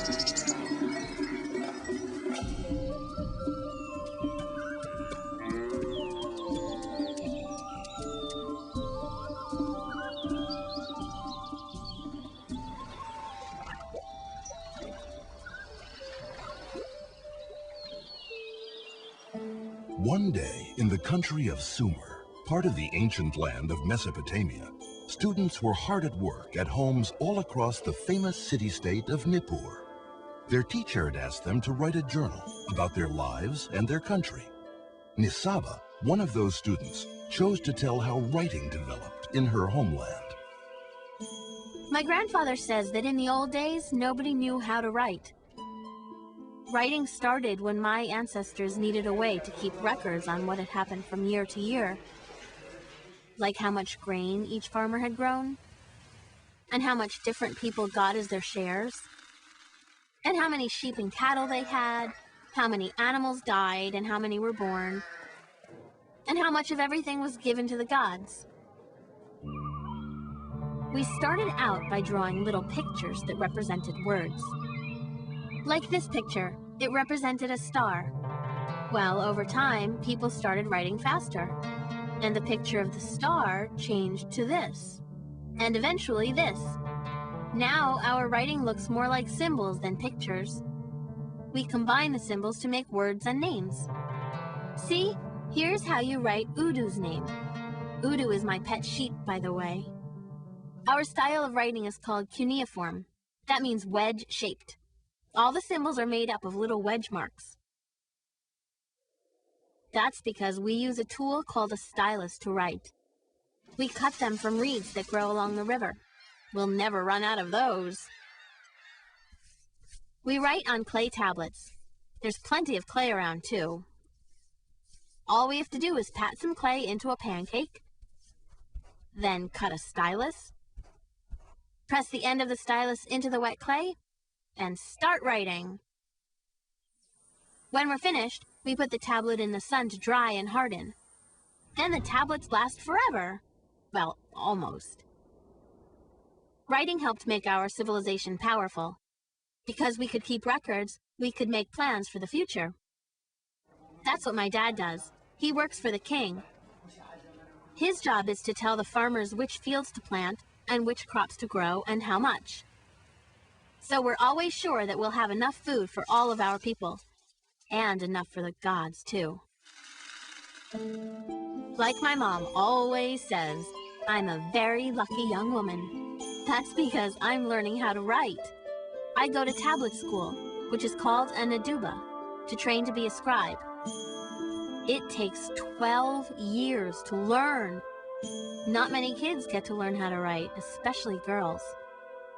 One day, in the country of Sumer, part of the ancient land of Mesopotamia, students were hard at work at homes all across the famous city-state of Nippur. Their teacher had asked them to write a journal about their lives and their country. Nisaba, one of those students, chose to tell how writing developed in her homeland. My grandfather says that in the old days, nobody knew how to write. Writing started when my ancestors needed a way to keep records on what had happened from year to year, like how much grain each farmer had grown, and how much different people got as their shares, and how many sheep and cattle they had, how many animals died and how many were born, and how much of everything was given to the gods. We started out by drawing little pictures that represented words. Like this picture, it represented a star. Well, over time, people started writing faster, and the picture of the star changed to this, and eventually this. Now, our writing looks more like symbols than pictures. We combine the symbols to make words and names. See, here's how you write Udu's name. Udu is my pet sheep, by the way. Our style of writing is called cuneiform. That means wedge-shaped. All the symbols are made up of little wedge marks. That's because we use a tool called a stylus to write. We cut them from reeds that grow along the river. We'll never run out of those. We write on clay tablets. There's plenty of clay around, too. All we have to do is pat some clay into a pancake, then cut a stylus, press the end of the stylus into the wet clay, and start writing. When we're finished, we put the tablet in the sun to dry and harden. Then the tablets last forever. Well, almost. Writing helped make our civilization powerful. Because we could keep records, we could make plans for the future. That's what my dad does. He works for the king. His job is to tell the farmers which fields to plant and which crops to grow and how much. So we're always sure that we'll have enough food for all of our people, and enough for the gods, too. Like my mom always says, I'm a very lucky young woman. That's because I'm learning how to write. I go to tablet school, which is called an aduba, to train to be a scribe. It takes 12 years to learn. Not many kids get to learn how to write, especially girls.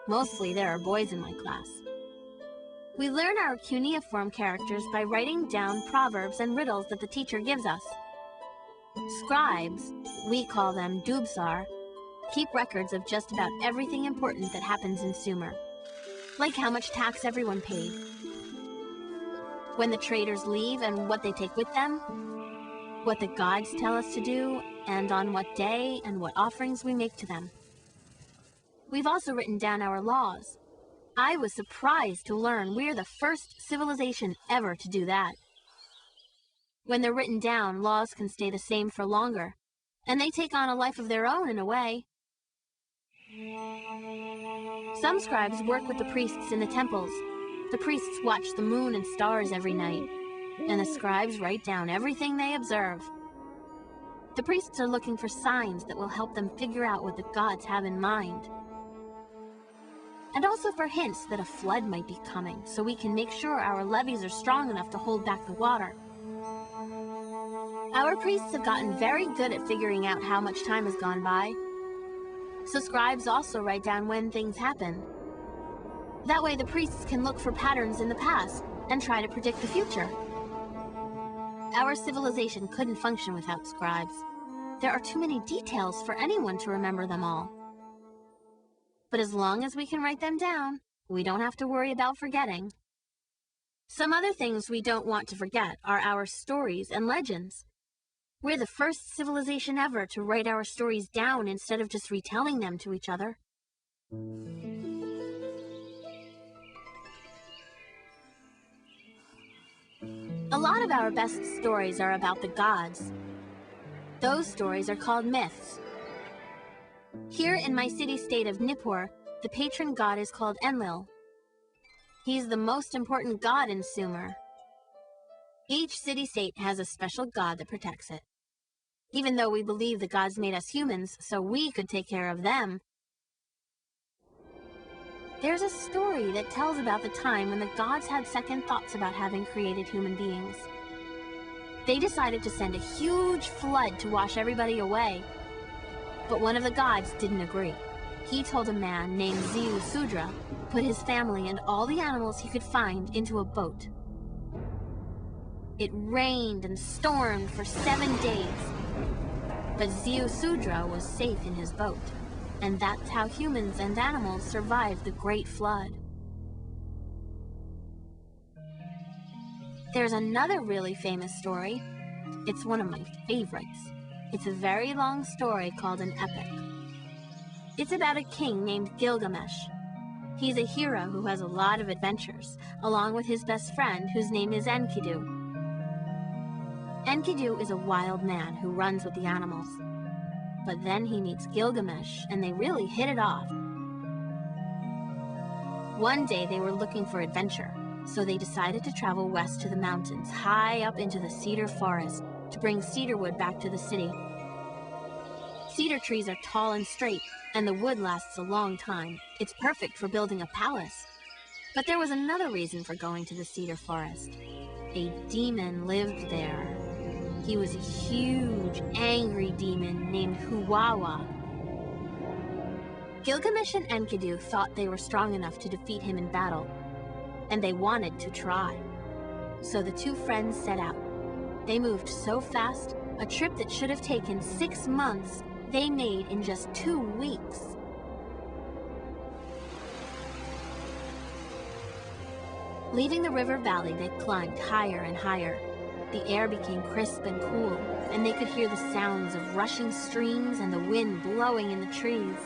Mostly there are boys in my class. We learn our cuneiform characters by writing down proverbs and riddles that the teacher gives us. Scribes, we call them dubsar, keep records of just about everything important that happens in Sumer, like how much tax everyone paid, when the traders leave and what they take with them, what the gods tell us to do, and on what day and what offerings we make to them. We've also written down our laws. I was surprised to learn we're the first civilization ever to do that. When they're written down, laws can stay the same for longer, and they take on a life of their own in a way. Some scribes work with the priests in the temples. The priests watch the moon and stars every night, and the scribes write down everything they observe. The priests are looking for signs that will help them figure out what the gods have in mind. And also for hints that a flood might be coming, so we can make sure our levees are strong enough to hold back the water. Our priests have gotten very good at figuring out how much time has gone by. So scribes also write down when things happen. That way the priests can look for patterns in the past and try to predict the future. Our civilization couldn't function without scribes. There are too many details for anyone to remember them all. But as long as we can write them down, we don't have to worry about forgetting. Some other things we don't want to forget are our stories and legends. We're the first civilization ever to write our stories down instead of just retelling them to each other. lot of our best stories are about the gods. Those stories are called myths. Here in my city-state of Nippur, the patron god is called Enlil. He's the most important god in Sumer. Each city-state has a special god that protects it. Even though we believe the gods made us humans so we could take care of them, there's a story that tells about the time when the gods had second thoughts about having created human beings. They decided to send a huge flood to wash everybody away. But one of the gods didn't agree. He told a man named Sudra to put his family and all the animals he could find into a boat. It rained and stormed for 7 days. But Sudra was safe in his boat. And that's how humans and animals survived the Great Flood. There's another really famous story. It's one of my favorites. It's a very long story called an epic. It's about a king named Gilgamesh. He's a hero who has a lot of adventures, along with his best friend whose name is Enkidu. Enkidu is a wild man who runs with the animals. But then he meets Gilgamesh, and they really hit it off. One day they were looking for adventure, so they decided to travel west to the mountains, high up into the cedar forest, to bring cedar wood back to the city. Cedar trees are tall and straight, and the wood lasts a long time. It's perfect for building a palace. But there was another reason for going to the cedar forest. A demon lived there. He was a huge, angry demon named Huwawa. Gilgamesh and Enkidu thought they were strong enough to defeat him in battle, and they wanted to try. So the two friends set out. They moved so fast, a trip that should have taken 6 months, they made in just 2 weeks. Leaving the river valley, they climbed higher and higher. The air became crisp and cool, and they could hear the sounds of rushing streams and the wind blowing in the trees.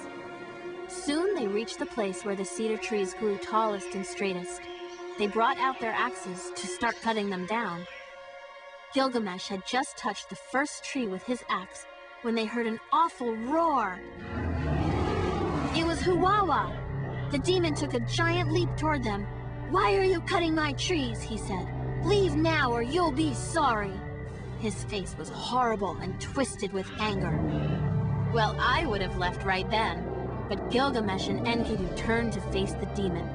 Soon they reached the place where the cedar trees grew tallest and straightest. They brought out their axes to start cutting them down. Gilgamesh had just touched the first tree with his axe when they heard an awful roar. It was Huwawa! The demon took a giant leap toward them. "Why are you cutting my trees?" he said. "Leave now or you'll be sorry." His face was horrible and twisted with anger. Well, I would have left right then, but Gilgamesh and Enkidu turned to face the demon.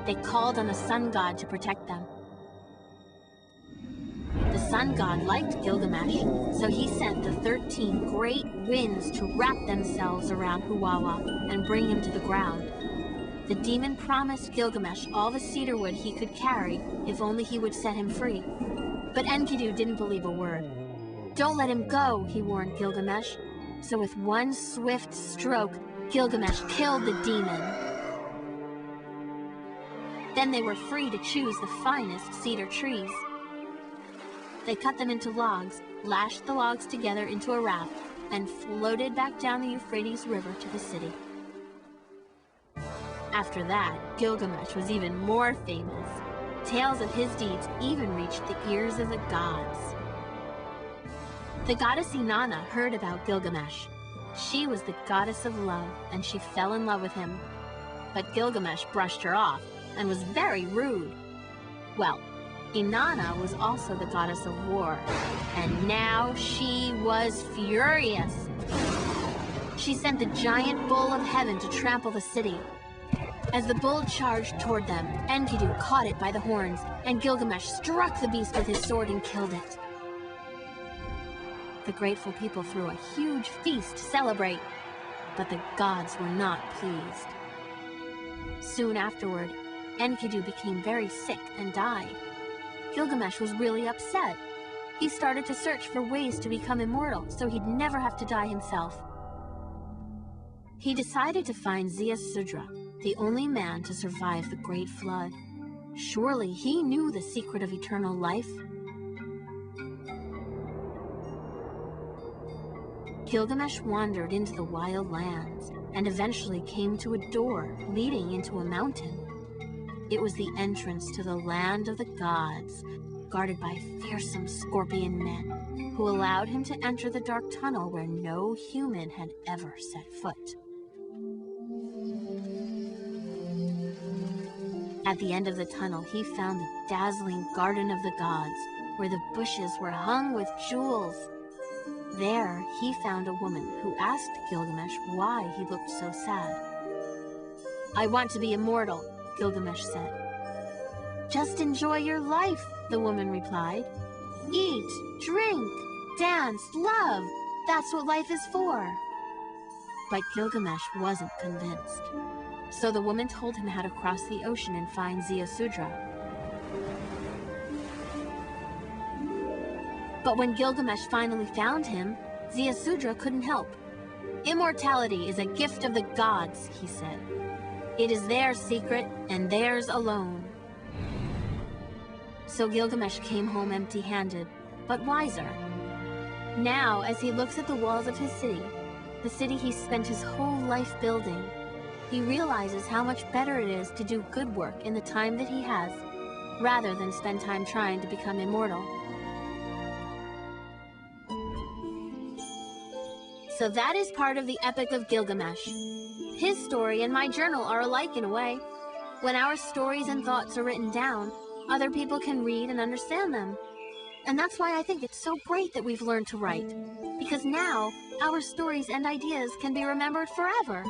They called on the sun god to protect them. The sun god liked Gilgamesh, so he sent the 13 great winds to wrap themselves around Huwawa and bring him to the ground. The demon promised Gilgamesh all the cedar wood he could carry if only he would set him free. But Enkidu didn't believe a word. "Don't let him go," he warned Gilgamesh. So with one swift stroke, Gilgamesh killed the demon. Then they were free to choose the finest cedar trees. They cut them into logs, lashed the logs together into a raft, and floated back down the Euphrates River to the city. After that, Gilgamesh was even more famous. Tales of his deeds even reached the ears of the gods. The goddess Inanna heard about Gilgamesh. She was the goddess of love, and she fell in love with him. But Gilgamesh brushed her off and was very rude. Well, Inanna was also the goddess of war, and now she was furious. She sent the giant bull of heaven to trample the city. As the bull charged toward them, Enkidu caught it by the horns, and Gilgamesh struck the beast with his sword and killed it. The grateful people threw a huge feast to celebrate, but the gods were not pleased. Soon afterward, Enkidu became very sick and died. Gilgamesh was really upset. He started to search for ways to become immortal so he'd never have to die himself. He decided to find Sudra, the only man to survive the Great Flood. Surely he knew the secret of eternal life. Gilgamesh wandered into the wild lands and eventually came to a door leading into a mountain. It was the entrance to the land of the gods, guarded by fearsome scorpion men, who allowed him to enter the dark tunnel where no human had ever set foot. At the end of the tunnel, he found the dazzling Garden of the Gods, where the bushes were hung with jewels. There, he found a woman who asked Gilgamesh why he looked so sad. "I want to be immortal," Gilgamesh said. "Just enjoy your life," the woman replied. "Eat, drink, dance, love. That's what life is for." But Gilgamesh wasn't convinced. So the woman told him how to cross the ocean and find Ziusudra. But when Gilgamesh finally found him, Ziusudra couldn't help. "Immortality is a gift of the gods," he said. "It is their secret and theirs alone." So Gilgamesh came home empty-handed, but wiser. Now, as he looks at the walls of his city, the city he spent his whole life building, he realizes how much better it is to do good work in the time that he has, rather than spend time trying to become immortal. So that is part of the Epic of Gilgamesh. His story and my journal are alike in a way. When our stories and thoughts are written down, other people can read and understand them. And that's why I think it's so great that we've learned to write, because now our stories and ideas can be remembered forever.